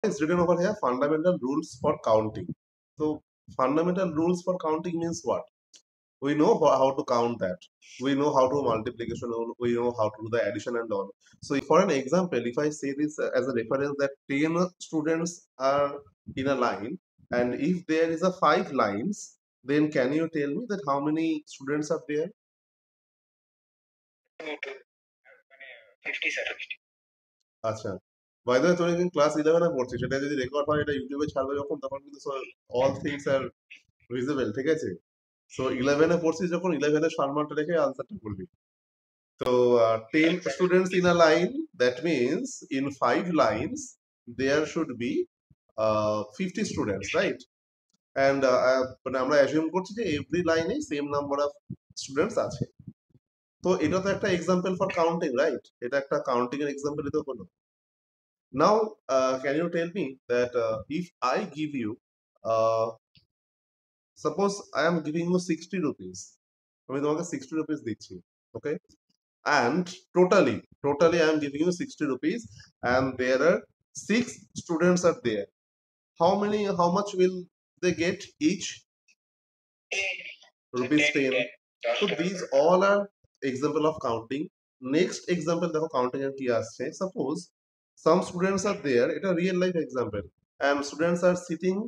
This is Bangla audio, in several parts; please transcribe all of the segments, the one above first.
It's written over here fundamental rules for counting. So fundamental rules for counting means what? We know how to count that. We know how to multiplication. We know how to do the addition and all. So for an example, if I say this as a reference that 10 students are in a line, and if there is a 5 lines, then can you tell me that how many students are there? 50 sir. আচ্ছা, বাই দ্য ওয়ে তুমি কিন্তু ক্লাস 11 এ পড়ছিস, সেটা যদি রেকর্ড হয় এটা ইউটিউবে ছাড়বে যখন, তখন কিন্তু অল থিংস আর ভিজিবল, ঠিক আছে? সো 11 এ পড়ছিস যখন, 11 এর সম্মানটা রেখে আনসারটা করবি। So 10 students in a line, that means in 5 lines there should be 50 students, right? And মানে আমরা অ্যাজিউম করছি যে এভরি লাইনে সেম নাম্বার অফ স্টুডেন্টস আছে। তো এটা তো একটা এক্সাম্পল ফর কাউন্টিং, রাইট? এটা একটা কাউন্টিং এর এক্সাম্পলই তো হলো। Now can you tell me that if I give you uh, suppose I am giving you 60 rupees, আমি তোমাকে 60 rupees দিচ্ছি, okay? And totally I am giving you 60 rupees, and there are 6 students are there. How much will they get each? Rupees 10. So these all are example of counting. Next example দেখো counting এর কি আসছে, suppose some students are there, এটা real life example, and students are sitting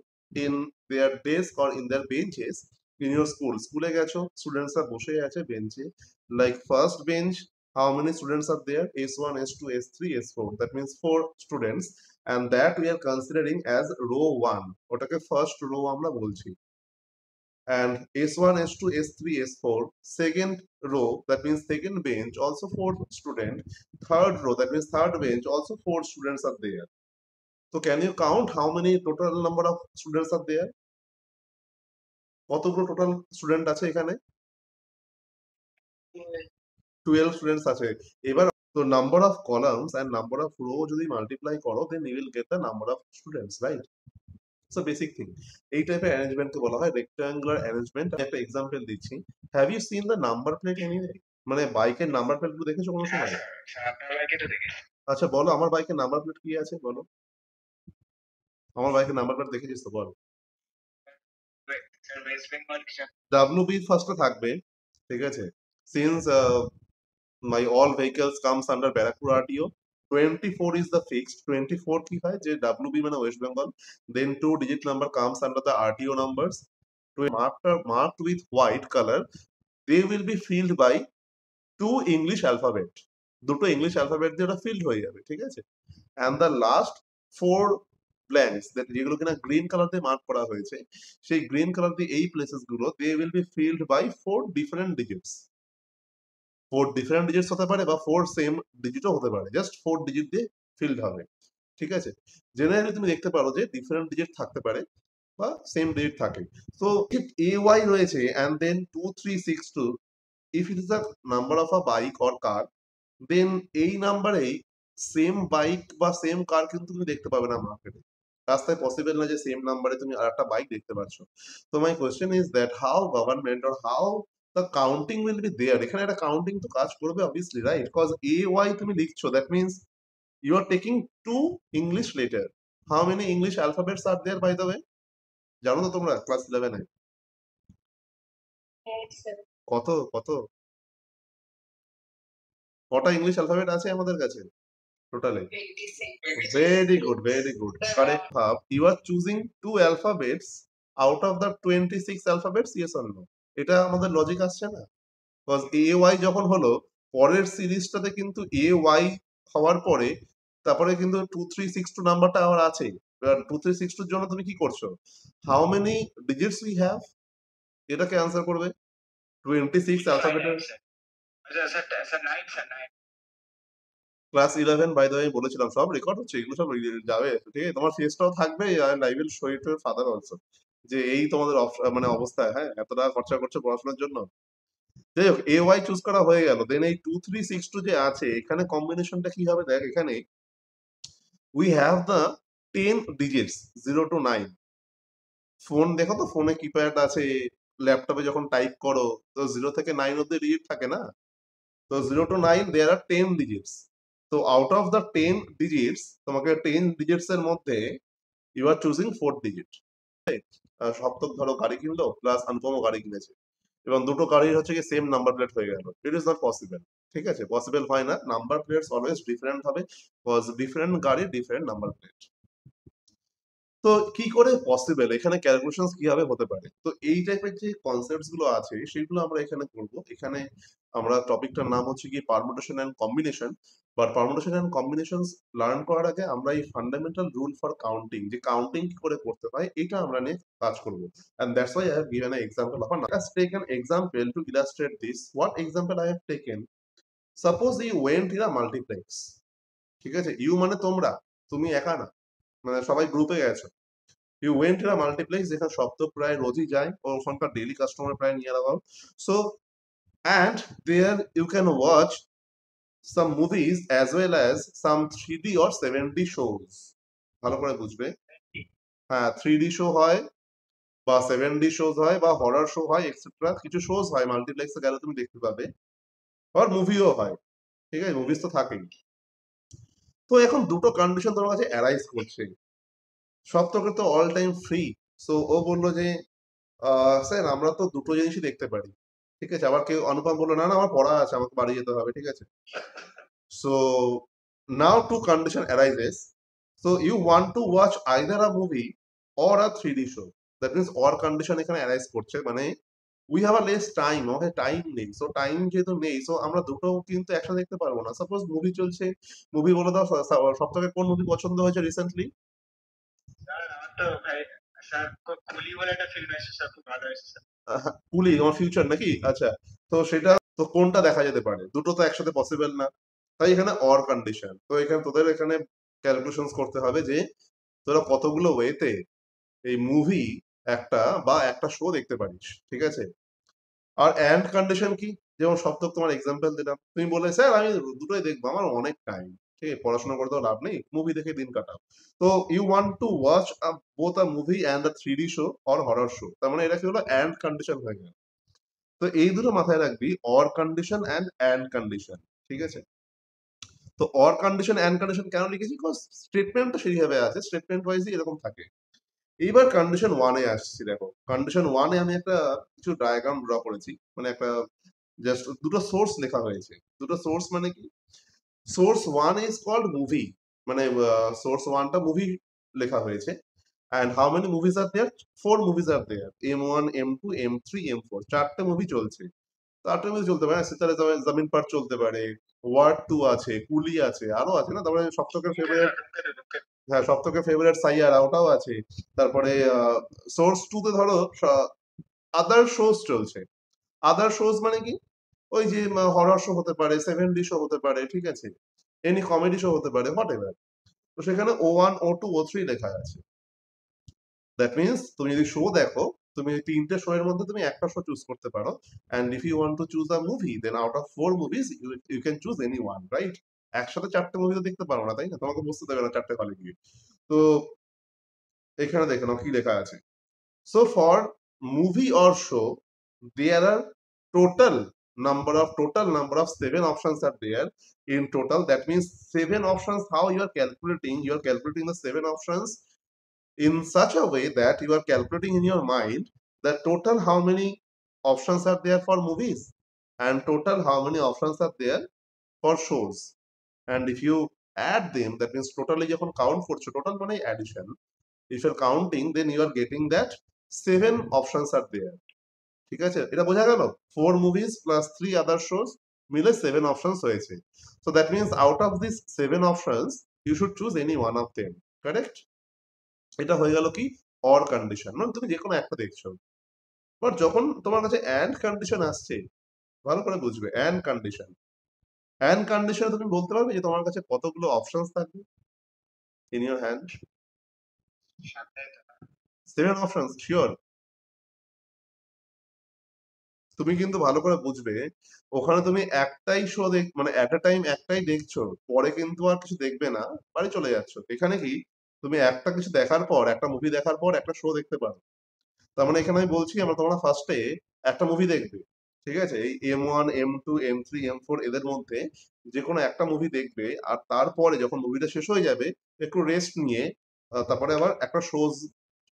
in their desk or in their benches in your school. স্কুলে গেছো, students are বসে আছে বেঞ্চে, like first bench, how many students are there? S1, S2, S3, S4, that means 4 students, and that we are considering as row 1, ওটাকে first row আমরা বলছি। And S1, S2, S3, S4, second row, that means second bench, also 4 student, third row, that means third bench, also 4 students are there. So can you count how many total number of students are there? কতগুলো টোটাল স্টুডেন্ট আছে এখানে? 12 স্টুডেন্টস আছে। এবার তো number of columns and number of row যদি মাল্টিপ্লাই করো, then you will get the number of students, right? So basic thing, এই টাইপের অ্যারেঞ্জমেন্টকে বলা হয় রেক্টাঙ্গুলার অ্যারেঞ্জমেন্ট। আমি একটা এক্সাম্পল দিচ্ছি। Have you seen the number plate anyway? মানে বাইকের নাম্বার প্লেট গুলো দেখেছো কোনো সময়? আপনার বাইকে তো দেখেছি। আচ্ছা বলো, আমার বাইকের নাম্বার প্লেট কি আছে বলো? আমার বাইকের নাম্বার প্লেট দেখেছিস তো, বল। স্যার ওয়েস্ট বেঙ্গল কিছু ডাব্লিউবি ফার্স্টে থাকবে, ঠিক আছে? Since my all vehicles comes under Barrackpur RTO. 24 is the fixed. 24 কি হয় যে WB মানে West Bengal, then 2 digit number comes under the RTO numbers. Marked with white color, they will be filled by 2 English alphabet. দুটো ইংলিশ অ্যালফাবেট দিয়ে ওটা ফিল্ড হয়ে যাবে, ঠিক আছে? and the last 4 blanks, that যেগুলো কিনা গ্রিন কালার দিয়ে মার্ক করা হয়েছে, সেই গ্রিন কালার দিয়ে এই প্লেসেস গুলো they will be filled by 4 different digits. 4 different digits হতে পারে বা 4 সেম ডিজিটও হতে পারে, জাস্ট 4 ডিজিট দিয়ে ফিল্ড হবে, ঠিক আছে? জেনারেলি তুমি দেখতে পারো যে ডিফারেন্ট ডিজিট থাকতে পারে বা সেম ডিজিট থাকে। সো ইফ এ ওয়াই রয়েছে and then 2362, if it is the number of a bike or car, then এই নাম্বারেই সেম বাইক বা সেম কার কিন্তু তুমি দেখতে পাবে না মার্কেটে। রাস্তায় পসিবল না যে সেম নাম্বারে তুমি আর একটা বাইক দেখতে পাচ্ছ। তো my question is that how government or how the counting will be there? এখানে একটা কাউন্টিং তো কাজ করবে obviously, right? Because A Y তুমি লিখছো, that means you are taking 2 English letter. How many English alphabets are there by the way? জানো তো তোমরা ক্লাস 11 এ? কত কত কটা ইংলিশ অ্যালফাবেট আছে আমাদের কাছে টোটালে? Very good, very good. Correct. You are choosing 2 alphabets out of the 26 alphabets, yes or no? এটা আমাদের লজিক আসছে না? Because AY যখন হলো, পরের সিরিজটাতে কিন্তু AY হওয়ার পরে তারপরে কিন্তু 2362 নাম্বারটা আবার আছে। এবার 2362 এর জন্য তুমি কি করছো? How many digits we have? এটাকে অ্যান্সার করবে 26 অ্যালফাবেটের। আচ্ছা sir sir 9 sir 9 class 11 by the way বলেছিলাম, সব রেকর্ড হচ্ছে, এগুলো সব যাবে, ঠিক আছে? তোমার ফেসটাও থাকবে, আর I will show it to your father also, যে এই তোমাদের মানে অবস্থা, হ্যাঁ, এত টাকা খরচা করছো পড়াশোনার জন্য। যাই হোক, এ ওয়াই চুজ করা হয়ে গেল, দেন এই 2362 যে আছে, এখানে কম্বিনেশনটা কি হবে দেখ। এখানে we have the 10 digits 0 to 9। Phone দেখো তো, ফোনে কিপ্যাড আছে, ল্যাপটপে যখন টাইপ করো তো 0 থেকে 9 অব্দি ডিজিট থাকে না? তো 0 to 9 দেয়ার আর 10 ডিজিটস। তো আউট অফ দ্য 10 ডিজিটস তোমাকে 10 ডিজিটস এর মধ্যে you are choosing 4 digit. Saptak ধরো গাড়ি কিনলো প্লাস অনুপমও গাড়ি কিনেছে এবং দুটো গাড়ির হচ্ছে কি সেম নাম্বার প্লেট হয়ে গেল, ইট ইজ নট পসিবল। ঠিক আছে, পসিবল হয় না, নাম্বার প্লেটস অলওয়েজ ডিফারেন্ট হবে, কজ ডিফারেন্ট গাড়ি ডিফারেন্ট নাম্বার প্লেট। তো কি করে পসিবল, এখানে ক্যালকুলেশনস কিভাবে হতে পারে, তো এই টাইপের যে কনসেপ্টস গুলো আছে সেগুলো আমরা এখানে করব। এখানে আমরা টপিকটার নাম হচ্ছে কি permutation and combination. But permutation and combinations learn করার আগে আমরা এই ফান্ডামেন্টাল রুল ফর কাউন্টিং, যে কাউন্টিং কি করে করতে হয় এটা আমরা নিয়ে কাজ করব। And that's why I have given an example of a let's take an example to illustrate this. What example I have taken, suppose you went in a multiplex। ঠিক আছে, ইউ মানে তোমরা, তুমি একা না, মানে সবাই গ্রুপে গেছো। You went in a multiplex যেখানে সপ্তক প্রায় রোজই যায় ও ওখানকার ডেইলি কাস্টমার প্রায় near about. So and there you can watch some movies as well as some 3D or 7D shows। ভালো করে বুঝবে, হ্যাঁ 3D শো হয় বা 7D শোজ হয় বা হরর শো হয় এক্সেট্রা, কিছু শোজ হয় মাল্টিপ্লেক্সে গেলে তুমি দেখতে পাবে, আর মুভিও হয়। ঠিক আছে, মুভিজ তো থাকেই। তো এখন দুটো কন্ডিশন তোমার কাছে অ্যারাইজ করছে। সপ্তকের তো অল টাইম ফ্রি, সো ও বললো যে স্যার আমরা তো দুটো জিনিসই দেখতে পারি। ঠিক আছে, আবার কেউ অনুপম বললো না না আমার পড়া আছে, আমাকে বাড়ি যেতে হবে। ঠিক আছে, so now two condition arises. So you want to watch either a movie or a 3D show. That means or condition এখানে অ্যারাইজ করছে, মানে we have a less time, okay time নেই। সো টাইম যেহেতু নেই, সো আমরা দুটো কিন্তু একসাথে দেখতে পারবো না। সাপোজ মুভি চলছে, মুভি বলে দাও সপ্তাহে কোন মুভি পছন্দ হয়েছে রিসেন্টলি? স্যার আমার তো ভাই স্যার কুলি বলে একটা ফিল্ম এসেছে স্যার, খুব ভালো এসেছে স্যার। কুলি আমার ফিউচার নাকি? আচ্ছা, তো সেটা তো কোনটা দেখা যেতে পারে, দুটো তো একসাথে পসিবল না, তাই এখানে অর কন্ডিশন। তো এখানে তোদের এখানে ক্যালকুলেশন করতে হবে যে তোরা কতগুলো ওয়েতে এই মুভি একটা বা একটা শো দেখতে পারিস। ঠিক আছে, আর এন্ড কন্ডিশন কি, যেমন সপ্তক তোমার এক্সাম্পল দিলাম, তুমি বলে স্যার আমি দুটোই দেখবো, আমার অনেক টাইম, ঠিক আছে পড়াশোনা করে তো লাভ নেই, মুভি দেখে দিন কাটাও। তো you want to watch both a movie and a 3D show or horror show, তার মানে এটা কি হলো এন্ড কন্ডিশন হয়ে গেল। তো এই দুটো মাথায় রাখবি, অর কন্ডিশন এন্ড কন্ডিশন। ঠিক আছে, তো অর কন্ডিশন এন্ড কন্ডিশন কেন লিখেছি, বিকজ স্টেটমেন্টটা সেইভাবে আছে, স্টেটমেন্ট ওয়াইজই এরকম থাকে। এইবার কন্ডিশন ওয়ানে আসছি, দেখো কন্ডিশন ওয়ানে আমি একটা কিছু ডায়াগ্রাম ড্র করেছি, মানে একটা জাস্ট দুটো সোর্স লেখা হয়েছে। দুটো সোর্স মানে কি, source one is called movie, মানে সোর্স ওয়ানটা মুভি লেখা হয়েছে। And how many movies are there, 4 movies are there, M1 M2 M3 M4, চারটে মুভি চলছে। চারটে মুভি চলতে পারে, সিতারে জামিন পার চলতে পারে, ওয়ার্ড 2 আছে, কুলি আছে, আরো আছে না, তারপরে সপ্তকের ধূমকেতু ফেভারিট, স্যার, ধূমকেতু। হ্যাঁ সপ্তকের ফেভারিট সাইয়ারা ওটাও আছে। তারপরে সোর্স 2 তে ধরো আদার শোজ চলছে। আদার শোজ মানে কি, ওই যে হরর শো হতে পারে, 7D শো হতে পারে, ঠিক আছে, এনি কমেডি শো হতে পারে, হোয়াট এভার। তো সেখানে O1 O2 O3 লেখা আছে। দ্যাট মিনস তুমি যদি শো দেখো, তুমি তিনটে শো এর মধ্যে তুমি একটা শো চুজ করতে পারো। And if you want to choose a movie, then out of 4 movies you can choose any one, right? একসাথে চারটে মুভি তো দেখতে পারো না, তাই না? তোমাকে বুঝতে দেবে না চারটে হলে গিয়ে। তো এখানে দেখে নাও কি লেখা আছে। So for movie or show, there are total number of 7 options are there in total. That means 7 options. How you are calculating? You are calculating the 7 options in such a way that you are calculating in your mind the total how many options are there for movies and total how many options are there for shows. And if you add them, that means totally যখন count করছো, total মানে addition, if you're counting, then you are getting that 7 options are there। ঠিক আছে, এটা বোঝা গেল? 4 movies plus 3 other shows মিলে 7 options হয়েছে। So that means out of these 7 options, you should choose any one of them, correct? এটা হয়ে গেল কি, or condition, মানে তুমি যে কোনো একটা দেখছো। বাট যখন তোমার কাছে and condition আসছে, ভালো করে বুঝবে, and condition তুমি বলতে পারবে যে তোমার কাছে কতগুলো অপশনস থাকবে in your hand? সাবধানে তো। 7 options, শিওর? তুমি কিন্তু ভালো করে বুঝবে, ওখানে তুমি একটাই শো মানে এট আ টাইম একটাই দেখছো, পরে কিন্তু আর কিছু দেখবে না, বাড়ি চলে যাচ্ছ। এখানে কি, তুমি একটা কিছু দেখার পর, একটা মুভি দেখার পর একটা শো দেখতে পারো। তার মানে এখানে আমি বলছি আমরা, তোমরা ফার্স্টে একটা মুভি দেখবে, ঠিক আছে, এই M1 M2 M3 M4 এদের মধ্যে যে কোনো একটা মুভি দেখবে, আর তারপরে যখন মুভিটা শেষ হয়ে যাবে একটু রেস্ট নিয়ে তারপরে আবার একটা শোজ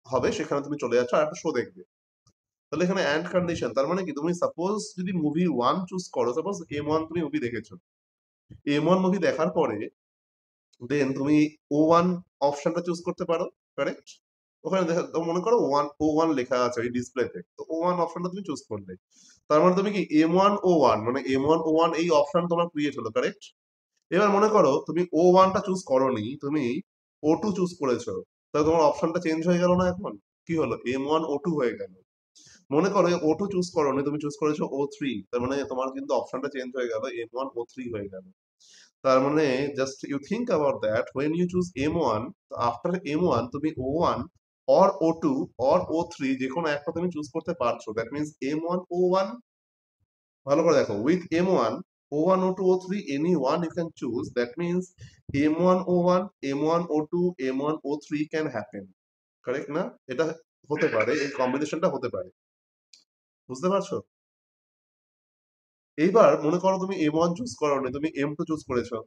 হবে, সেখানে তুমি চলে যাচ্ছ আর একটা শো দেখবে। তাহলে এখানে অ্যান্ড কন্ডিশন, তার মানে কি, তুমি সাপোজ যদি মুভি ওয়ান চুজ করো, সাপোজ M1 তুমি মুভি দেখেছো, M1 মুভি দেখার পরে দেন তুমি O1 অপশনটা চুজ করতে পারো, কারেক্ট? ওখানে দেখা তো মনে করো O1 লেখা আছে ওই ডিসপ্লেতে, তো O1 অপশনটা তুমি চুজ করলে, তার মানে তুমি কি M1 O1 মানে M1 O1 এই অপশন তোমার ক্রিয়েট হলো, কারেক্ট? এবার মনে করো তুমি O1 টা চুজ করোনি, তুমি O2 চুজ করেছো, তাহলে তোমার অপশনটা চেঞ্জ হয়ে গেল না? এখন কি হলো, M1O2 হয়ে গেল। মনে করো O2 চুজ করোনি, তুমি চুজ করেছো O3, তার মানে তোমার কিন্তু অপশনটা চেঞ্জ হয়ে গেল, M1O3 হয়ে গেল। তার মানে just you think about that, when you choose M1, after M1 তুমি O1 or O2 or O3 যে কোনো একটা তুমি চুজ করতে পারছো। দ্যাট মিনস M1O1, ভালো করে দেখো, with M1 O1 O2 O3 any one you can choose, that means M1O1 M1O2 M1O3 can happen, correct না? এটা হতে পারে, এই কম্বিনেশনটা হতে পারে, বুঝতে পারছো? এইবার মনে করো তুমি M1 চুজ করোনি, তুমি M2 চুজ করেছো,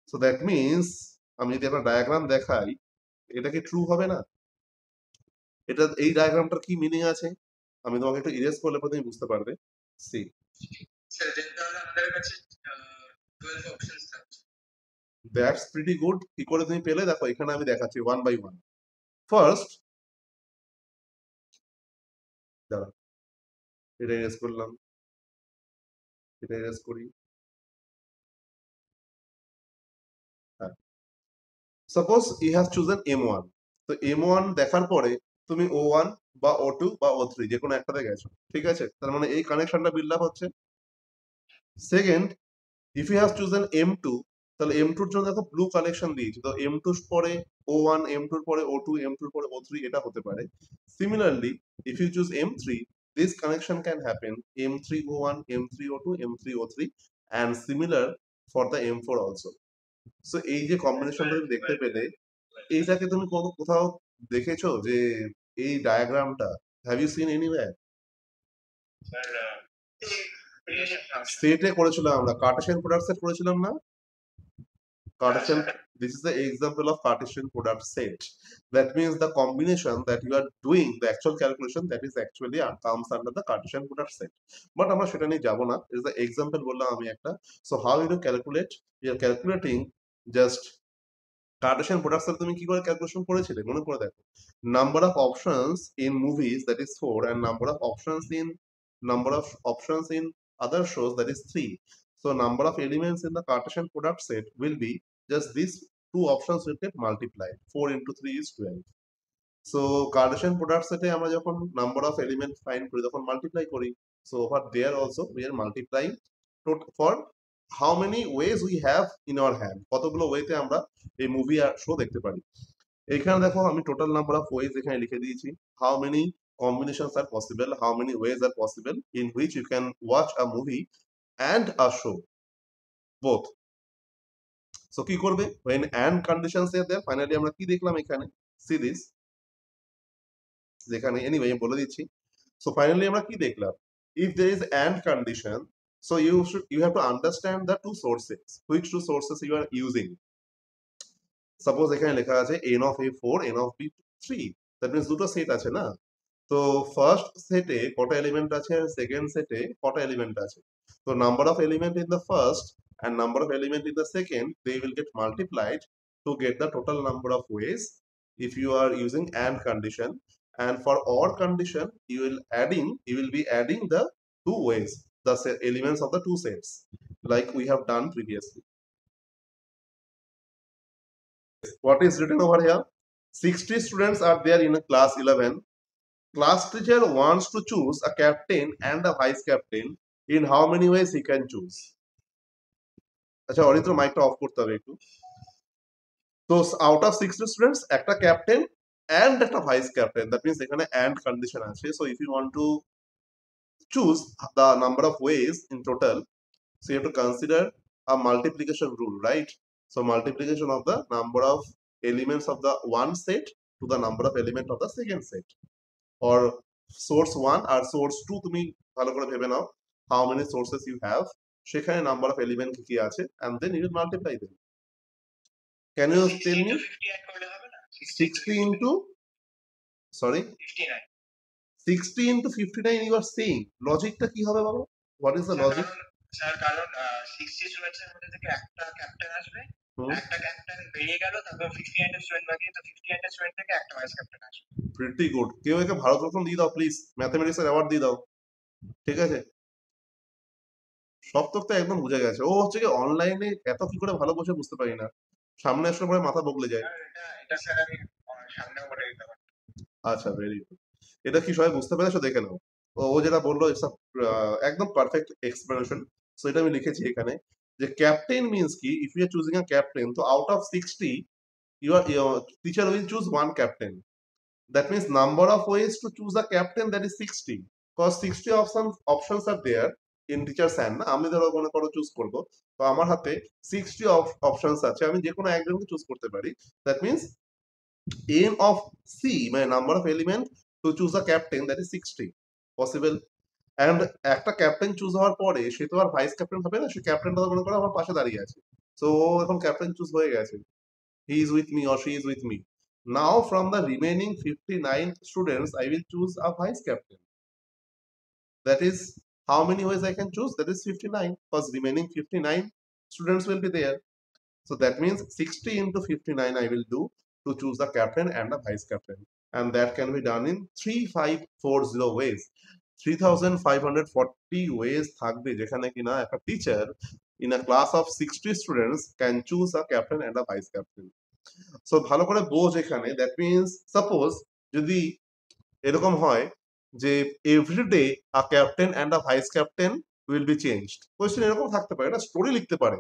সো দ্যাট মিনস আমি যদি একটা ডায়াগ্রাম দেখাই, এটা কি ট্রু হবে না? এটা এই ডায়াগ্রামটার কি মিনিং আছে আমি তোমাকে একটু ইরেজ করলে পরে তুমি বুঝতে পারবে। সি, স্যার দেন তাহলে আমাদের কাছে 12 অপশনস থাকছে। That's pretty good. কি করে তুমি পেলে দেখো, এখানে আমি দেখাচ্ছি ওয়ান বাই ওয়ান। ফার্স্ট, দাঁড়া, এটা ইরেজ করলাম, এটা ইরেজ করি। হ্যাঁ, suppose you have chosen M1, তো M1 দেখার পরে তুমি O1 বা O2 বা O3 যে কোনো একটাতে গেছো, ঠিক আছে? তার মানে এই কানেকশনটা বিল্ড আপ হচ্ছে। Second, if you have chosen M2, তাহলে M2 এর জন্য দেখো ব্লু কানেকশন দিয়েছি, তো M2 এর পরে O1, M2 এর পরে O2, M2 এর পরে O3, এটা হতে পারে। Similarly, if you choose M3, this connection can happen M3O1, M3O2, M3O3, and similar for the M4 also. So এই যে কম্বিনেশনটা তুমি দেখতে পেলে, এইটাকে তুমি কোথাও দেখেছো যে এই ডায়াগ্রামটা, have you seen anywhere? Sir creation function. সেটে করেছিলাম আমরা, কার্টেসিয়ান প্রোডাক্ট সেট করেছিলাম না? Cartesian, sir this is the example of Cartesian product set. That means the combination that you are doing, the actual calculation, that is actually comes under the Cartesian product set. But আমরা সেটা নিয়ে যাব না, is the example বললাম আমি একটা। So how you do calculate? You are calculating just Cartesian product set, তুমি কি করে ক্যালকুলেশন করেছিলে মনে করে দেখো। Number of options in movies, that is 4, and number of options in other shows, that is 3. So number of elements in the Cartesian product set will be just these two options will get multiplied. 4 into 3 is 12. So Cartesian product set এ আমরা যখন number of elements find করি তখন multiply করি। So over there also we are multiplying for how many ways we have in our hand, কতগুলো ওয়েতে আমরা এই মুভি আর শো দেখতে পারি। এখানে দেখো আমি টোটাল নাম্বার অফ ওয়েজ এখানে লিখে দিয়েছি, how many combinations are possible, how many ways are possible in which you can watch a movie and a show both. So কি করবে, when and conditions are there, finally আমরা কি দেখলাম এখানে, see this, যেখানে anyway আমি বলে দিচ্ছি। So finally আমরা কি দেখলাম, if there is and condition, so you have to understand the two sources, which two sources you are using. Suppose এখানে লেখা আছে n of a4, n of b3, that means দুটো সেট আছে না? তো ফার্স্ট সেটে কটা এলিমেন্ট আছে আর সেকেন্ড সেটে কটা এলিমেন্ট আছে, তো number of element in the first and number of element in the second, they will get multiplied to get the total number of ways if you are using and condition. And for or condition, you will be adding the two ways, the elements of the two sets, like we have done previously. What is written over here, 60 students are there in a class 11. Class teacher wants to choose a captain and a vice captain. In how many ways he can choose? আচ্ছা অরিত্র মাইকটা অফ করতে হবে একটু। তো আউট অফ 60 স্টুডেন্টস একটা ক্যাপ্টেন এন্ড একটা ভাইস ক্যাপ্টেন, দ্যাট মিন্স এখানে এন্ড কন্ডিশন আছে। So if you want to choose the number of ways in total, so you have to consider a multiplication rule, right? So multiplication of the number of elements of the one set to the number of element of the second set, or source 1 আর source 2, তুমি ভালো করে ভেবে নাও how many sources you have, সেখানে নাম্বার অফ এলিমেন্ট কি কি আছে, and then you will multiply them. Can you 60 tell me into 59 করলে হবে না? 60 into, sorry, 59 60 into 59 you are saying, লজিকটা কি হবে বাবা? What is the logic? Sir কারণ 60 স্টুডেন্টস এর মধ্যে থেকে একটা ক্যাপ্টেন আসবে, একটা ক্যাপ্টেন বেরিয়ে গেল, তারপর 59 টা স্টুডেন্ট বাকি, তো 59 টা স্টুডেন্ট থেকে একটা ভাইস ক্যাপ্টেন আসবে। Pretty good. কেউ একে ভারতরত্ন দিয়ে দাও প্লিজ, ম্যাথমেটিক্স এর অ্যাওয়ার্ড দিয়ে দাও। ঠিক আছে, সব তথ্য একদম বুঝে গেছে। ও হচ্ছে কি অনলাইনে এত কি করে ভালো বসে বুঝতে পারি না, সামনে আসলে পরে মাথা বগলে যায়। এটা স্যার আমি সামনে বলে দিতে পারি। আচ্ছা, ভেরি গুড। এটা কি সবাই বুঝতে পেরেছো? দেখে নাও। ও যেটা বললো একদম পারফেক্ট এক্সপ্লেনেশন। সো এটা আমি লিখেছি এখানে যে ক্যাপ্টেন মিন্স কি, if you are choosing a captain, তো out of 60 your teacher will choose one captain. That means number of ways to choose a captain, that is 60. Because 60 options are there in teacher's hand. না আমি ধরো মনে করো চুজ করবো, তো আমার হাতে 60 অপশনস আছে, আমি যে কোনো একজনকে চুজ করতে পারি। That means n of c, মানে number of element two choose a captain, that is 60 possible. And একটা ক্যাপ্টেন চুজ হওয়ার পরে সে তো আর ভাইস ক্যাপ্টেন হবে না, সে ক্যাপ্টেনটা মনে করো আমার পাশে দাঁড়িয়ে আছে, তো এখন ক্যাপ্টেন চুজ হয়ে গেছে, he is with me or she is with me. Now from the remaining 59 students, I will choose a vice captain. That is how many ways I can choose? That is 59, because remaining 59 students will be there. So that means 60 into 59 I will do to choose the captain and the vice captain. And that can be done in 3540 ways. 3540 ways থাকবে যেখানে কিনা একটা teacher in a class of 60 students can choose a captain and a vice captain. So ভালো করে বোঝ এখানে, দ্যাট মিনস সাপোজ যদি এরকম হয় যে everyday a captain and a vice captain will be changed, question এরকম থাকতে পারে, না স্টোরি লিখতে পারে।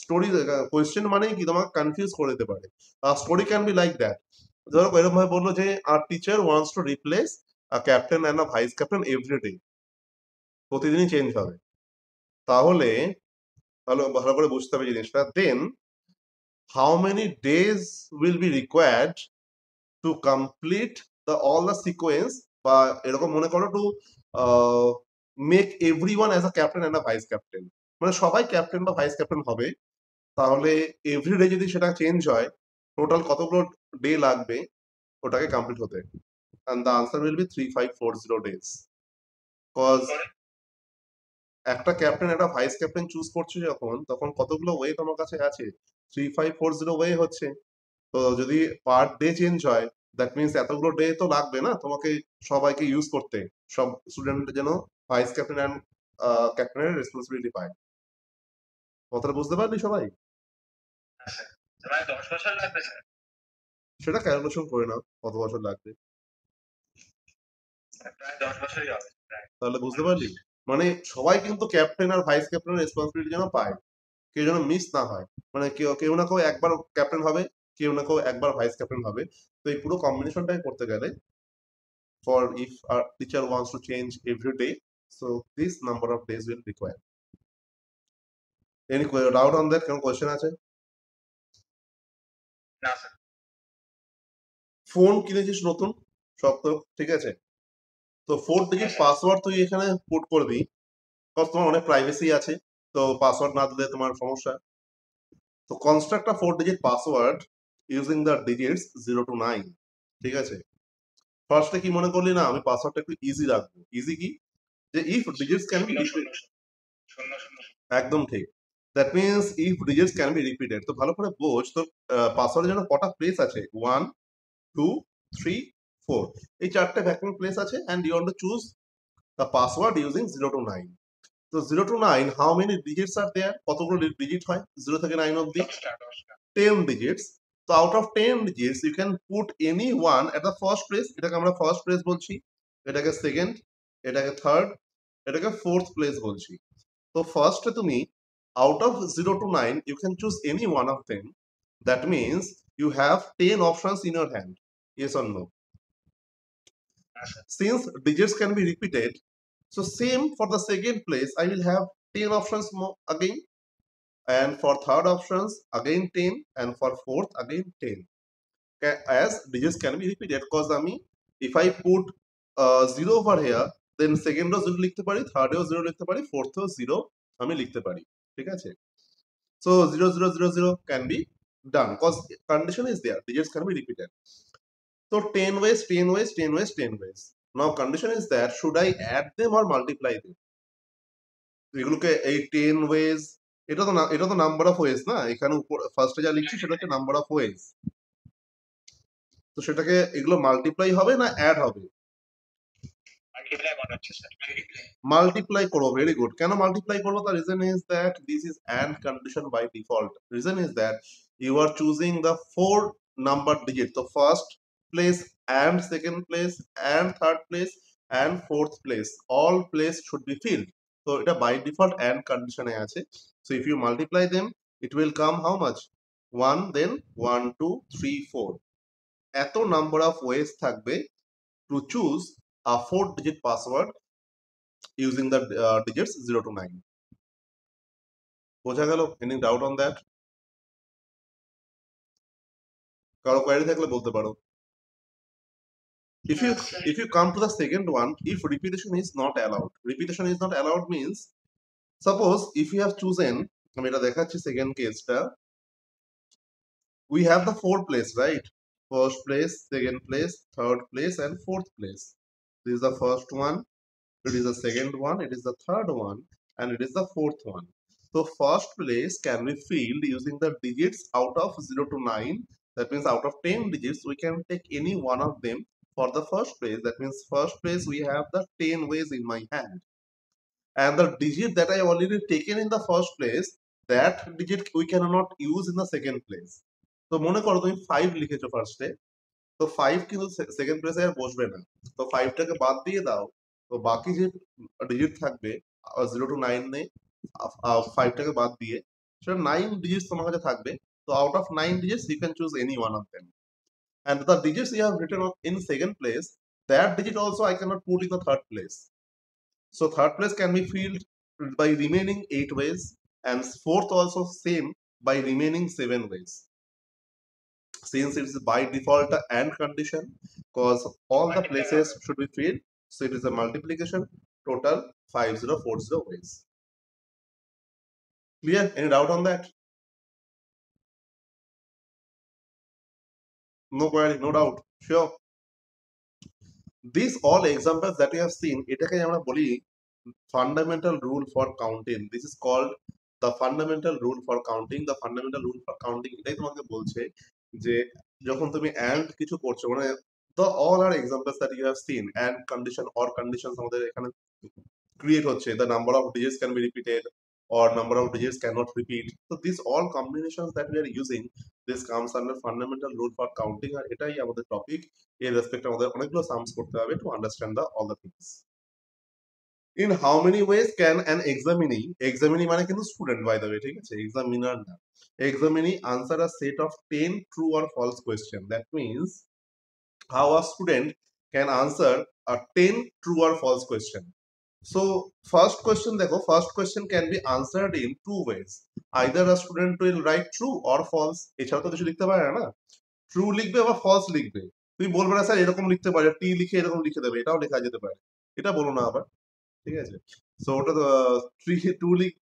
স্টোরি কোয়েশ্চেন মানে কি তোমাকে কনফিউজ করে দিতে পারে। Story can be like that. ধরো এরকম ভাবে বললো যে আর teacher wants to replace a captain and a vice captain everyday, প্রতিদিনই চেঞ্জ হবে। তাহলে ভালো ভালো করে বুঝতে হবে জিনিসটা। Then how many days will be required to complete all the sequence, বা এরকম মনে করো to make everyone as a captain and a vice captain, মানে সবাই ক্যাপ্টেন বা ভাইস ক্যাপ্টেন হবে। তাহলে এভরিডে যদি সেটা চেঞ্জ হয়, টোটাল কতগুলো ডে লাগবে ওটাকে কমপ্লিট হতে? and the answer will be 3540 days. Cause একটা ক্যাপ্টেন একটা ভাইস ক্যাপ্টেন চুজ করছো যখন, তখন কতগুলো ওয়ে তোমার কাছে আছে? 3540 ওয়ে হচ্ছে। তো যদি পার ডে চেঞ্জ হয়, দ্যাট মিনস এতগুলো ডে তো লাগবে না তোমাকে সবাইকে ইউজ করতে, সব স্টুডেন্ট যেন ভাইস ক্যাপ্টেন অ্যান্ড ক্যাপ্টেনের রেসপন্সিবিলিটি পায়। কথাটা বুঝতে পারলি সবাই? প্রায় 10 বছর লাগবে স্যার। সেটা ক্যালকুলেশন করে নাও কত বছর লাগবে। প্রায় 10 বছরই হবে। তাহলে বুঝতে পারলি, মানে সবাই কিন্তু ক্যাপ্টেন আর ভাইস ক্যাপ্টেনের রেসপন্সিবিলিটি যেন পায়, কেউ যেন মিস না হয়। মানে কেউ কেউ না কেউ একবার ক্যাপ্টেন হবে, কেউ না কেউ একবার ভাইস ক্যাপ্টেন হবে। তো এই পুরো কম্বিনেশনটাই করতে গেলে, for if a teacher wants to change every day, so this number of days will require. Any doubt on that? কোন কোয়েশ্চেন আছে? না স্যার। ফোন কিনেছিস নতুন, সব তো ঠিক আছে, তো 4 ডিজিট পাসওয়ার্ড তুই এখানে পুট করবি, কজ তোমার অনেক প্রাইভেসি আছে, তো পাসওয়ার্ড না দিলে তোমার সমস্যা। তো construct a 4 digit password using the digits 0 to 9। ঠিক আছে, ফার্স্টে কি মনে করলি না আমি পাসওয়ার্ডটা একটু ইজি রাখবো? ইজি কি, যে ইফ ডিজিটস ক্যান বি একদম ঠিক। That means if digits can be repeated, তো ভালো করে বোঝ তোর পাসওয়ার্ডের জন্য কটা প্লেস আছে, 1 2 3 4, এই চারটে ভ্যাকুয়াম প্লেস আছে, and you want to choose the password using 0 to 9। তো 0 to 9 how many digits are there, কতগুলো ডিজিট হয় 0 থেকে 9 অবধি? 10 ডিজিটস। তো out of 10 digits you can put any one at the first place, এটাকে আমরা ফার্স্ট প্লেস বলছি, এটাকে সেকেন্ড, এটাকে থার্ড, এটাকে ফোর্থ প্লেস বলছি। তো ফার্স্টে তুমি out of 0 to 9 you can choose any one of them. That means you have 10 options in your hand, yes or no? Since digits can be repeated, so same for the second place I will have 10 options more again, and for third options again 10, and for fourth again 10, as digits can be repeated. Because if I put 0 over here, then second row 0 লিখতে পারি, থার্ড row 0 লিখতে পারি, ফোর্থ row 0 আমি লিখতে পারি। ঠিক আছে? So 0 0 0 0 can be done because condition is there, digits can be repeated. So 10 ways, 10 ways, 10 ways, 10 ways. Now condition is that should I add them or multiply them? এগুলোকে এই 10 ওয়েজ, এটা তো নাম্বার অফ ওয়েজ না, এখানে ফার্স্টে যা লিখছি সেটা হচ্ছে নাম্বার অফ ওয়েজ। তো সেটাকে এগুলো মাল্টিপ্লাই হবে না অ্যাড হবে? মাল্টিপ্লাই করবো। Very good. কেন মাল্টিপ্লাই করবো? তার reason is that this is and condition by default. Reason is that you are choosing the 4 number digit, তো first place and second place and third place and fourth place, all place should be filled. So এটা by default and condition এ আছে। So if you multiply them it will come how much? 1, then 1 2 3 4, এত নাম্বার অফ ওয়েজ থাকবে to choose a 4 digit password using the digits 0 to 9. বোঝা গেল? Any doubt on that? কারো কোয়ারি থাকলে বলতে পারো। If you come to the second one, if repetition is not allowed, repetition is not allowed means suppose if you have chosen, আমি এটা দেখাচ্ছি সেকেন্ড কেসটা, we have the 4 place, right? First place, second place, third place and fourth place. This is the first one, it is the second one, it is the third one and it is the fourth one. So first place can be filled using the digits out of 0 to 9. That means out of 10 digits we can take any one of them for the first place. That means first place we have the 10 ways in my hand, and the digit that I already taken in the first place, that digit we cannot use in the second place. তো মনে করো তুমি 5 লিখেছো ফার্স্টে, তো 5 কিন্তু সেকেন্ড প্লেসে আর বসবে না, তো 5টাকে বাদ দিয়ে দাও, তো বাকি যে ডিজিট থাকবে 0 to 9 নেই, 5টাকে বাদ দিয়ে সেটা 9 ডিজিটস তোমার কাছে থাকবে। তো out of 9 digits you can choose any one of them, and the digits you have written in second place, that digit also I cannot put in the third place. So third place can be filled by remaining 8 ways and fourth also same by remaining 7 ways. Since it is by default and condition, because all the places should be filled, so it is a multiplication, total 5040 ways. Clear? Any doubt on that? No query, no doubt. Sure. These all examples that you have seen, এটাকে আমরা বলি fundamental rule for counting. This is called the fundamental rule for counting. The fundamental rule for counting এটাই তোমাকে বলছে যে যখন তুমি and কিছু করছো, মানে the all are examples that you have seen, and condition or conditions আমাদের এখানে create হচ্ছে, the number of digits can be repeated or number of digits cannot repeat. So these all combinations that we are using, this comes under fundamental rule for counting, আর এটাই আমাদের টপিক। এর রেসপেক্টে আমাদের অনেকগুলো সামস করতে হবে to understand the all the things. In how many ways can an examinee মানে কিন্তু স্টুডেন্ট বাই দ্য ওয়ে, ঠিক আছে, এক্সামিনার না, examinee answer a set of 10 true or false question. That means how a student can answer a 10 true or false question. So first question দেখো, first question can be answered in two ways. Either a student will write true or false, এছাড়া তো কিছু লিখতে পারে না, ট্রু লিখবে বা ফলস লিখবে। তুমি বলবে না স্যার এরকম লিখতে পারে, টি লিখে এরকম লিখে দেবে, এটাও লেখা যেতে পারে, এটা বলো না আবার, ঠিক আছে? সো ওটা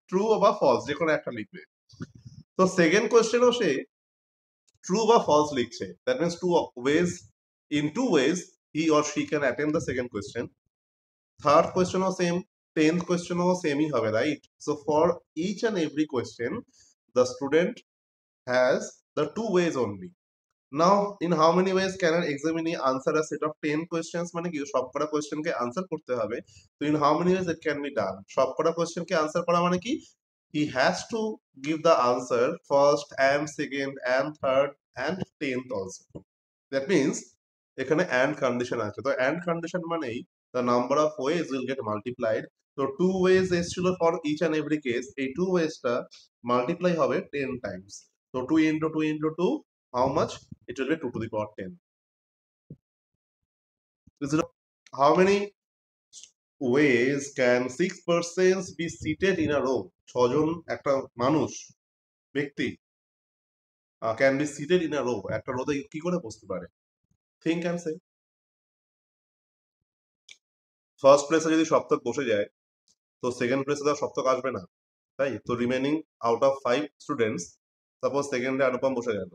ট্রু বা ফলস যে কোনো একটা লিখবে। তো সেকেন্ড কোয়েশ্চেনও সে ট্রু বা ফলস লিখছে, that means in two ways he or she can attempt the second question. Third কোয়েশ্চেনও সেম, 10th কোয়েশ্চেনও সেমই হবে, right? So for each and every question the student has the two ways only. Now in how many ways can an examinee answer a set of 10 questions, মানে কি সবকটা কোয়েশ্চেনকে আনসার করতে হবে। তো in how many ways it can be done, সবকটা কোয়েশ্চেনকে আনসার করা মানে কি, he has to give the answer first and second and third and 10th also. That means এখানে and condition আছে, তো and condition মানেই the number of ways will get multiplied. তো two ways এসেছিল for each and every case, এই two ways টা multiply হবে 10 times. So 2 into 2 into 2, how much? It will be 2 to the power 10. Is it, how many ways can 6 persons be seated in a row? 6 জন একটা মানুষ, ব্যক্তি can be seated in a row, একটা রোতে কি করে বসতে পারে? Think and say. ফার্স্ট প্লেসে যদি সপ্তক বসে যায়, তো সেকেন্ড প্লেসে তো সপ্তক আসবে না, তাই তো remaining out of 5 students, suppose সেকেন্ডে অনুপম বসে গেল,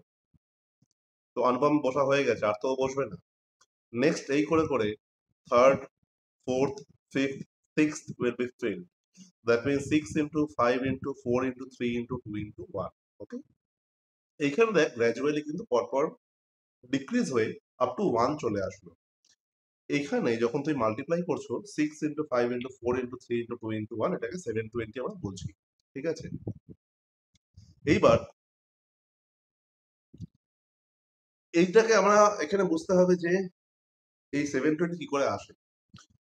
তো অনুপম বসা হয়ে গেছে, আর তো ও বসবে না। নেক্সট এই করে করে third, fourth, fifth, sixth will be filled. That means 6 into 5 into 4 into 3 into 2 into 1. Okay? এইখানে দেখ গ্র্যাজুয়ালি কিন্তু পরপর ডিক্রিজ হয়ে আপ টু 1 চলে আসলো। এখানে যখন তুই মাল্টিপ্লাই করছো 6 into 5 into 4 into 3 into 2 into 1, এটাকে 720 আমরা বলছি। ঠিক আছে, এইবার এইটাকে আমরা এখানে বুঝতে হবে যে এই 720 কি করে আসে।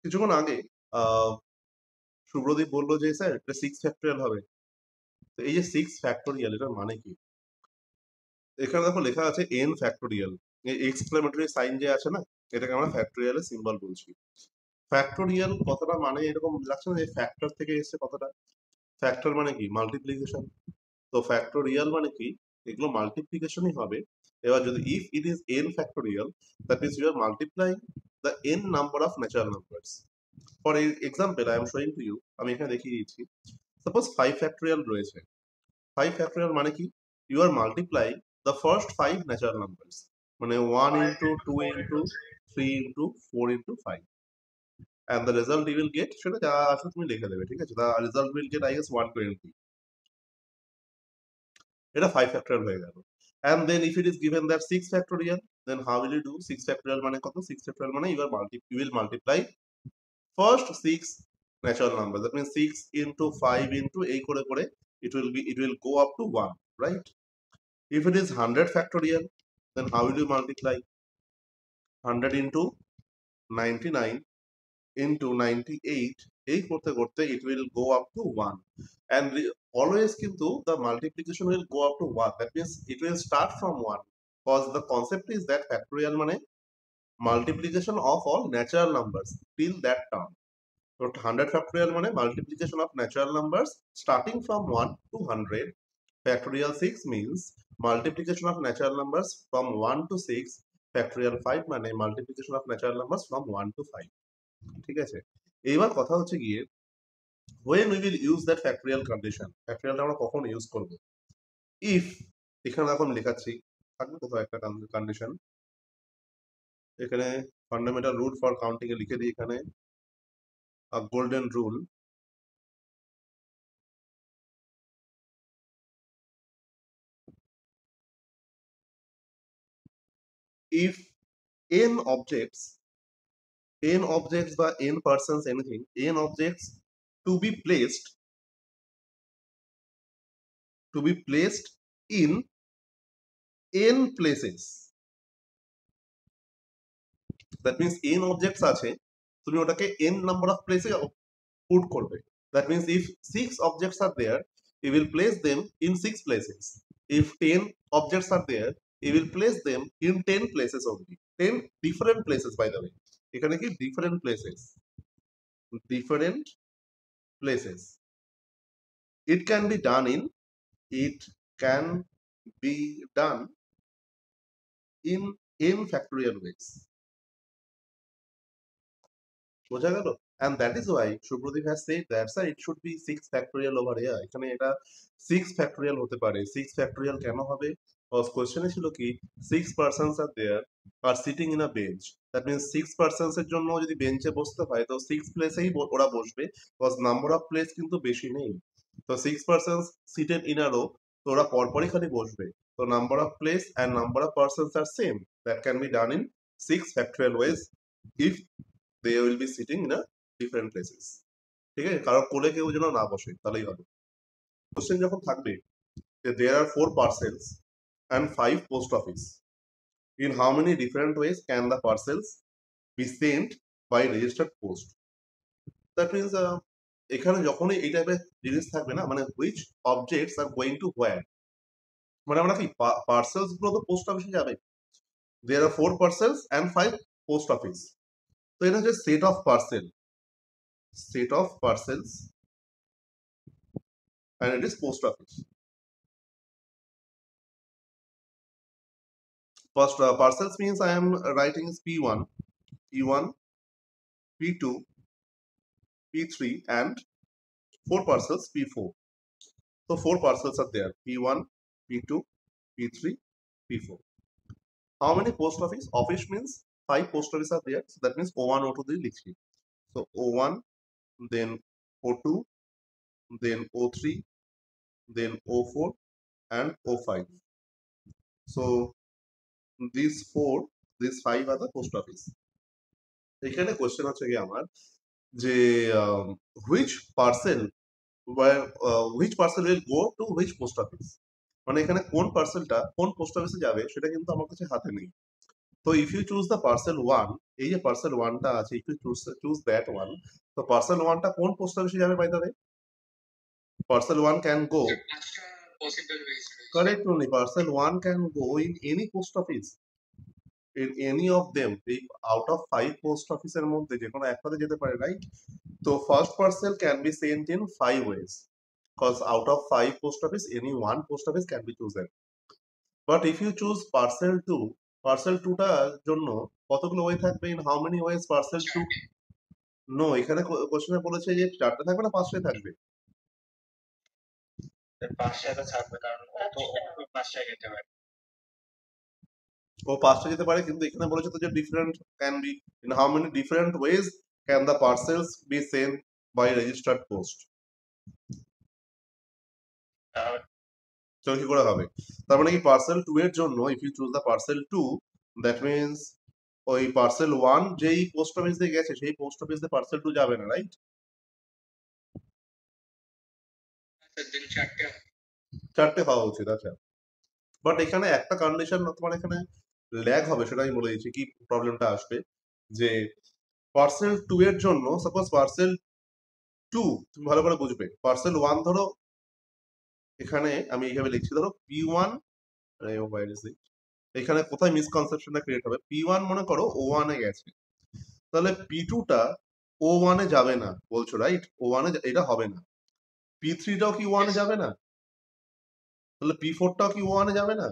কিছুক্ষণ আগে আহ শুভ্রদীপ বললো যে স্যার এটা 6 ফ্যাক্টরিয়াল হবে। তো এই যে 6 ফ্যাক্টরিয়াল এটার মানে কি? এখানে দেখো লেখা আছে এন ফ্যাক্টোরিয়াল, এই এক্সক্লেমেটরি সাইন যে আছে না, এটাকে আমরা ফ্যাক্টোরিয়ালের সিম্বল বলছি। ফ্যাক্টোরিয়াল কথাটা মানে এরকম লাগছে না যে ফ্যাক্টর থেকে এসেছে কথাটা। ফ্যাক্টর মানে কি? মাল্টিপ্লিকেশন। তো ফ্যাক্টোরিয়াল মানে কি? এগুলো মাল্টিপ্লিকেশনই হবে। এবার যদি if it is n factorial, that means you are multiplying the n number of natural numbers. For example I am showing to you, আমি এখানে দেখিয়ে দিচ্ছি। সাপোজ 5 ফ্যাক্টোরিয়াল রয়েছে। 5 ফ্যাক্টোরিয়াল মানে কি? You are multiply the first 5 natural numbers, মানে 1 into 2 into 3 into 4 into 5, and the result you will get সেটা যা আসলে তুমি লিখে দেবে। ঠিক আছে, the result will get I guess 120। এটা 5 ফ্যাক্টোরিয়াল হয়ে গেল। and then if it is given that 6 factorial, then how will you do? 6 factorial মানে কত? 6 factorial মানে you will multiply first 6 natural number, that means 6 into 5 into এই করে করে it will go up to 1, right? If it is 100 factorial, then how will you multiply? 100 into 99 into 98, এই করতে করতে it will go up to 1, and always কিন্তু the multiplication will go up to 1, that means it will start from 1, because the concept is that factorial মানে multiplication of all natural numbers till that term. So 100 factorial মানে multiplication of natural numbers starting from 1 to 100. Factorial 6 means multiplication of natural numbers from 1 to 6. Factorial 5 মানে multiplication of natural numbers from 1 to 5. ঠিক আছে, এইবার কথা হচ্ছে গিয়ে when we will use that factorial condition, factorialটা আমরা কখন ইউজ করব? if, এখানে এখন লেখাচ্ছি, থাকবে কোথাও একটা কন্ডিশন, এখানে ফান্ডামেন্টাল রুল ফর কাউন্টিং এ লিখে দিই, এখানে golden rule. if n objects, n objects বা n persons anything, n objects to be placed in n places, that means n objects আছে, তুমি ওটাকে n number of place A put করবে। That means if 6 objects are there, you will place them in 6 places. If 10 objects are there, you will place them in 10 places only. 10 different places, by the way. এখানে কি different places, different places. It can be done in, it can be done in n factorial ways. বোঝা গেল? And that is why Subhradeep has said that sir it should be 6 factorial over here. এখানে এটা 6 factorial হতে পারে। 6 factorial কেন হবে? Because question ছিল কি 6 persons are there are sitting in a bench. That means 6 persons এর জন্য যদি বেঞ্চে বসতে হয় তো 6 প্লেসেই ওরা বসবে, because number of place কিন্তু বেশি নেই। তো 6 persons seated in a row, তো ওরা পরপরই খালি বসবে। তো number of place and number of persons are same. That can be done in 6 factorial ways if they will be sitting in a different places. ঠিক আছে, কারণ কোলে কেউ যেন না বসে, তাহলেই হবে। কোশ্চেন যখন থাকবে যে there are 4 parcels and 5 post office, in how many different ways can the parcels be sent by registered post? That means এখানে যখনই এই টাইপের জিনিস থাকবে না, মানে which objects are going to where, মানে আমরা কি পার্সেলস গুলো তো পোস্ট অফিসে যাবে। there are 4 parcels and 5 post office, তো এটা হচ্ছে set of parcels and it is post office. First parcels means I am writing is P1, P1, P2, P3 and 4 parcels P4. So 4 parcels are there: P1, P2, P3, P4. How many post office? Office means 5 post office are there. So that means O1, O2 দিয়ে লিখছি. So O1, then O2, then O3, then O4, and O5. So these 5 are the post office. এখানে কোশ্চেন হচ্ছে কি আমার যে which parcel which parcel will go to which post office, মানে এখানে কোন পার্সেলটা কোন পোস্ট অফিসে যাবে সেটা কিন্তু আমার কাছে হাতে নেই। তো if you choose the parcel one, এই যে পার্সেল ওয়ানটা আছে, if you choose that one, তো পার্সেল ওয়ানটা কোন পোস্ট অফিসে যাবে by the way? Parcel one can go, correct only, parcel one can go in any post office, in any of them, if out of 5 post office এর মধ্যে যে কোনো একটাতে যেতে পারে, রাইট? তো first parcel can be sent in 5 ways, because out of 5 post office any one post office can be chosen. But if you choose parcel 2 টার জন্য কতগুলো ওয়ে থাকবে? in how many ways parcel 2? No, এখানে কোশ্চেনে বলেছে যে 4টে থাকবে না 5টাই থাকবে? 5টা তো থাকবে, কারণ ও তো 5টায় যেতে পারে। ও 5টা যেতে পারে, কিন্তু এখানে বলেছে তো যে different can be, in how many different ways can the parcels be sent by registered post? তো কি করে হবে? তার মানে কি পার্সেল 2 এর জন্য if you choose the parcel 2, that means ওই পার্সেল 1 যেই পোস্ট অফিস দিয়ে গেছে সেই পোস্ট অফিস দিয়ে পার্সেল 2 যাবে না, রাইট? 4টে হওয়া উচিত, আচ্ছা। বাট এখানে একটা কন্ডিশন তোমার এখানে ল্যাগ হবে, সেটা আমি বলে দিচ্ছি কি প্রবলেমটা আসবে। যে পার্সেল 2 এর জন্য সাপোজ পার্সেল 2, তুমি ভালো করে বুঝবে, পার্সেল 1 ধরো এখানে আমি এইভাবে লিখছি, ধরো P1, এখানে কোথায় মিসকনসেপশনটা ক্রিয়েট হবে? P1 মনে করো O1 এ গেছে, তাহলে P2 টা O1 এ যাবে না বলছো, রাইট? O1 এ এটা হবে না। P3 টাও কি O1 এ যাবে না? তাহলে P4 টাও কি O1 এ যাবে না?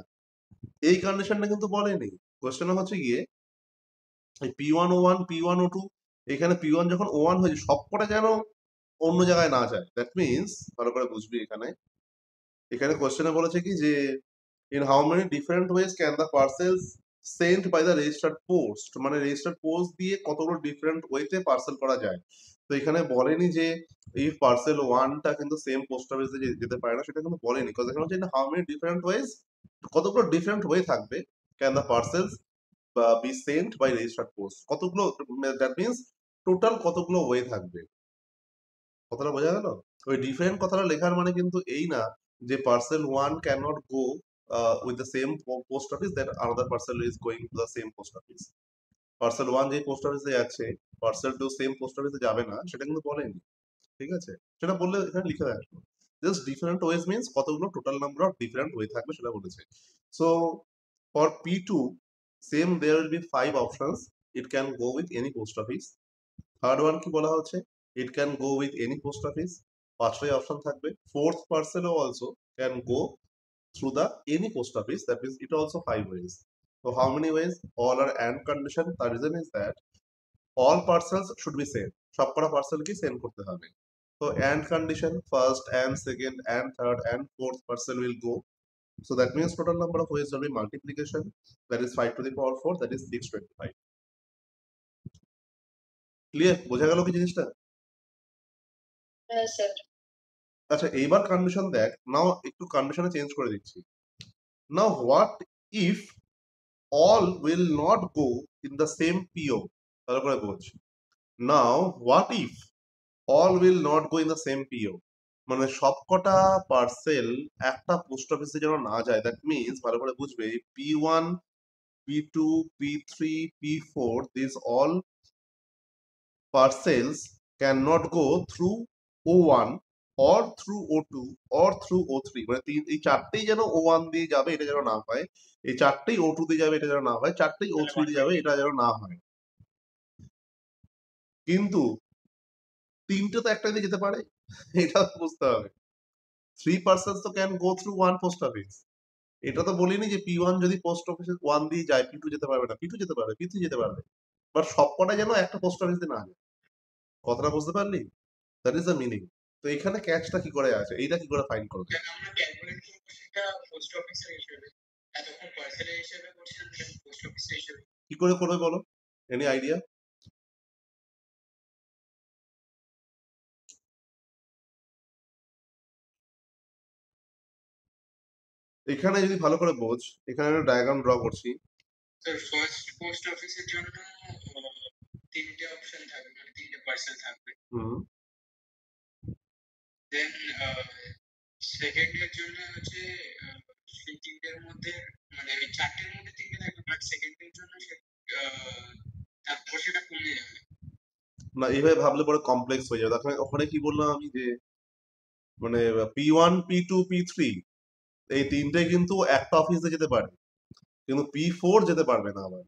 এই কন্ডিশনটা কিন্তু বলেনি। কোশ্চেন হচ্ছে গিয়ে এই P1 O1 P1 O2, এখানে P1 যখন O1 হয়েছে সবকটা যেন অন্য জায়গায় না যায়। দ্যাট মিন্স ভালো করে বুঝবি, এখানে কোশ্চেনে বলেছে কি যে in how many different ways can the parcels sent by the registered post, মানে রেজিস্টার্ড পোস্ট দিয়ে কতগুলো ডিফারেন্ট ওয়েতে পার্সেল করা যায়। তো এখানে বলেনি যে এই পার্সেল ওয়ানটা কিন্তু সেম পোস্ট অফিসে যেতে পারে না, সেটা কিন্তু বলেনি। বিকজ এখানে হচ্ছে হাউ মেনি ডিফারেন্ট ওয়েজ, কতগুলো ডিফারেন্ট ওয়ে থাকবে can the parcels be sent by registered post, কতগুলো, দ্যাট মিন্স টোটাল কতগুলো ওয়ে থাকবে। কথাটা বোঝা গেল? ওই ডিফারেন্ট কথাটা লেখার মানে কিন্তু এই না যে parcel one can not go with the same post office that another parcel is going to the same post office. Parcel one যে পোস্ট অফিসে যাচ্ছে পার্সেল টু সেম পোস্ট অফিসে যাবে না, সেটা কিন্তু বলেনি, ঠিক আছে? সেটা বললে এখানে লিখে রাখবো, জাস্ট ডিফারেন্ট ওয়েজ মিন্স কতগুলো total number of different way থাকবে সেটা বলেছে। So for P2 same there will be 5 options, it can go with any post office. Third one কি বলা হচ্ছে? It can go with any post office, 5টাই অপশন থাকবে। ফোর্থ পার্সেলও also can go through the any post office, that means it also 5 ways. So how many ways? All are and condition. The reason is that all parcels should be same, সবকটা পার্সেল কি সেন্ড করতে হবে। So and condition, first and second and third and fourth parcel will go, so that means total number of ways will be multiplication, that is 5 to the power 4, that is 625. Clear? বোঝা গেল কি জিনিসটা? হ্যাঁ স্যার। আচ্ছা এইবার কন্ডিশন দেখ, নাও একটু কন্ডিশনে চেঞ্জ করে দিচ্ছি। Now what if all will not go in the same PO, ভালো করে বোঝ। Now what if all will not go in the same PO, মানে সবকটা পার্সেল একটা পোস্ট অফিসে যেন না যায়, দ্যাট মিন্স ভালো করে বুঝবে P1 P2 P3 P4, these all parcels cannot go through O1 or through O2 or through O3, মানে এই চারটেই যেন O1 দিয়ে যাবে এটা যেন না হয়, এই চারটেই O2 দিয়ে যাবে এটা যেন না হয়, চারটেই O3 দিয়ে যাবে এটা যেন না হয়। কিন্তু তিনটে তো একটা দিয়ে যেতে পারে, এটা বুঝতে হবে। 3 persons তো can go through one post office. এটা তো বলিনি যে P1 যদি পোস্ট অফিসে 1 দিয়ে যায় P2 যেতে পারবে না, P2 যেতে পারবে, P3 যেতে পারবে, বাট সবকটা যেন একটা পোস্ট অফিস দিয়ে না যায়। কথাটা বুঝতে পারলি? That is the meaning. তো এখানে ক্যাচটা কি করে আছে, এইটা কি করে ফাইন্ড করবে? দেন আমরা ক্যালকুলেট করবো সেটা পোস্ট অফিসের হিসেবে, এতক্ষণ পার্সেলের হিসেবে করছিলাম, পোস্ট অফিসের হিসেবে। কি করে করবে বলো, এনি আইডিয়া? এখানে যদি ভালো করে বোঝ, এখানে একটা ডায়াগ্রাম ড্র করছি। স্যার ফার্স্ট পোস্ট অফিসের জন্য তিনটে অপশন থাকবে, মানে তিনটে পার্সেল থাকবে। দেন সেকেন্ডের জন্য হচ্ছে সেই তিনটের মধ্যে, মানে ওই চারটের মধ্যে তিনটে থাকবে, বাট সেকেন্ডের জন্য তারপর সেটা কমে যাবে। না এইভাবে ভাবলে পরে কমপ্লেক্স হয়ে যাবে। দেখো ওখানে কি বললাম আমি, যে মানে P1 P2 P3 এই তিনটে কিন্তু একটা অফিসে যেতে পারে, কিন্তু P4 যেতে পারবে না আবার।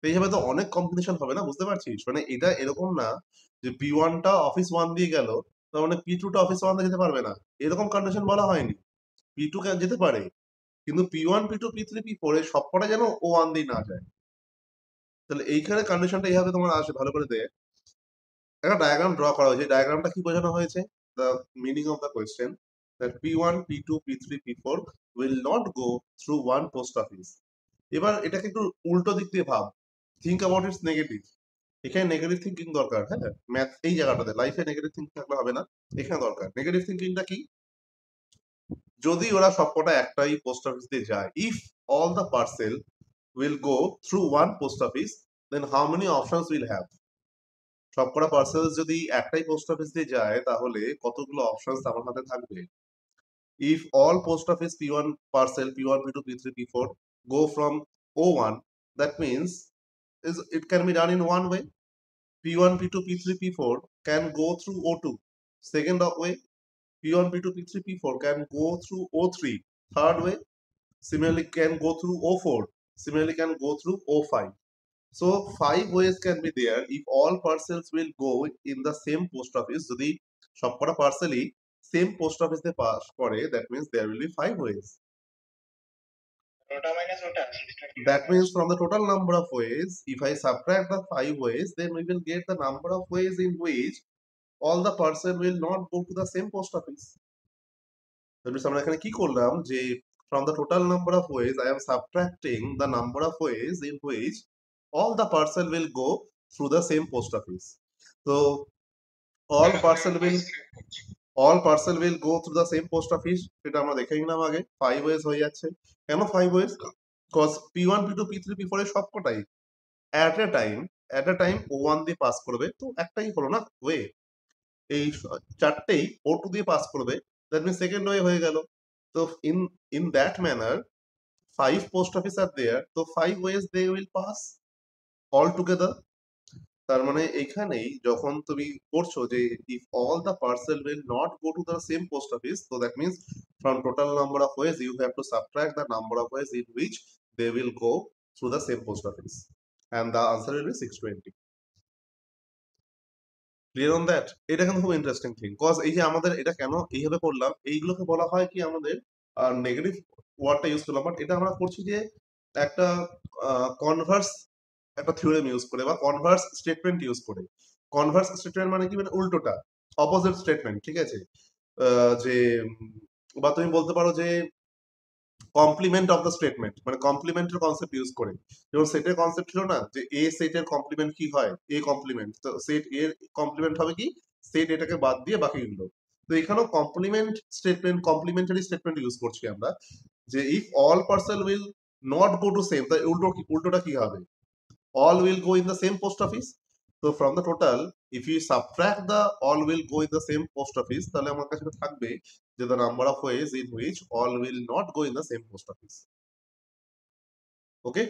এইভাবে তো অনেক কম্বিনেশন হবে না, বুঝতে পারছিস? মানে এটা এরকম না যে P1 টা অফিস 1 দিয়ে গেল, তার মানে P2 টা অফিস 1 দিয়ে যেতে পারবে না, এরকম কন্ডিশন বলা হয়নি। P2 যেতে পারে, কিন্তু P1 P2 P3 P4 এর সবকটা যেন O1 দিয়ে না যায়। তাহলে এইখানে কন্ডিশনটা এইভাবে তোমার আসে, ভালো করে দেখ। একটা ডায়াগ্রাম ড্র করা হয়েছে, ডায়াগ্রামটা কি বোঝানো হয়েছে? The meaning of the question that P1 P2 P3 P4 will not go through one post office. এবার এটাকে একটু উল্টো দিক দিয়ে ভাব, থিঙ্ক অ্যাবাউট ইটস নেগেটিভ। এখানে নেগেটিভ থিঙ্কিং দরকার, হ্যাঁ, ম্যাথ এই জায়গাটাতে, লাইফে নেগেটিভ থিঙ্কিং থাকলে হবে না, এখানে দরকার। নেগেটিভ থিঙ্কিংটা কি? যদি ওরা সবকটা একটাই পোস্ট অফিস দিয়ে যায়, if all the parcel will go through one post office, then how many options will have? সবকটা পার্সেল যদি একটাই পোস্ট অফিস দিয়ে যায়, তাহলে কতগুলো অপশনস আমার হাতে থাকবে? If all post office P1 parcel P1 P2 P3 P4 go from O1, that means it can be done in one way. P1 P2 P3 P4 can go through O2. Second way, P1 P2 P3 P4 can go through O3. Third way, similarly can go through O4. Similarly can go through O5. So 5 ways can be there if all parcels will go in the same post office. যদি সবকটা পার্সেলই সেম পোস্ট অফিস দিয়ে পাস করে, that means there will be 5 ways. ওটা মাইনাস ওটা, That means from the total number of ways, if I subtract the 5 ways, then we will get the number of ways in which all the parcel will not go to the same post office. That means আমরা এখানে কি করলাম, যে from the total number of ways I am subtracting the number of ways in which all the parcel will go through the same post office. So all parcel will go through the same post office, এটা আমরা দেখে নিলাম আগে। 5 ways হয়ে যাচ্ছে। কেন 5 ways? Because P1 P2 P3 P4 এর সবকটাই at a time O1 দিয়ে পাস করবে, তো একটাই হলো না ওয়ে। এই চারটেই O2 দিয়ে পাস করবে, দ্যাট মিন্স সেকেন্ড ওয়ে হয়ে গেল। তো in that manner 5 post office are there, তো 5 ways they will pass all together. তার মানে এখানেই যখন তুমি করছো যে if all the parcel will not go to the same post office, so that means from total number of ways you have to subtract the number of ways in which they will go through the same post office, and the answer will be 620. Clear on that? এটা কিন্তু খুব ইন্টারেস্টিং থিং, কজ এই যে আমাদের এটা কেন এইভাবে করলাম, এইগুলোকে বলা হয় কি আমাদের নেগেটিভ ওয়ার্ডটা ইউজ করলাম, বাট এটা আমরা করছি যে একটা কনভার্স একটা থিওরেম ইউজ করে বা কনভার্স স্টেটমেন্ট ইউজ করে। কনভার্স স্টেটমেন্ট মানে কি, মানে উল্টোটা, অপোজিট স্টেটমেন্ট, ঠিক আছে? যে বা তুমি বলতে পারো যে কমপ্লিমেন্ট অফ দ্য স্টেটমেন্ট, মানে কমপ্লিমেন্টের কনসেপ্ট ইউজ করে। যেমন সেটের কনসেপ্ট ছিল না যে এ সেটের কমপ্লিমেন্ট কি হয়, এ কমপ্লিমেন্ট, তো সেট এর কমপ্লিমেন্ট হবে কি, সেট এটাকে বাদ দিয়ে বাকিগুলো। তো এখানেও complement statement, complementary statement use করছি আমরা, যে if all parcel will not go to same, তাই উল্টোটা কি হবে, all will go in the same post office. So from the total, if you subtract the all will go in the same post office, তাহলে আমার কাছে থাকবে যে the number of ways in which all will not go in the same post office. Okay?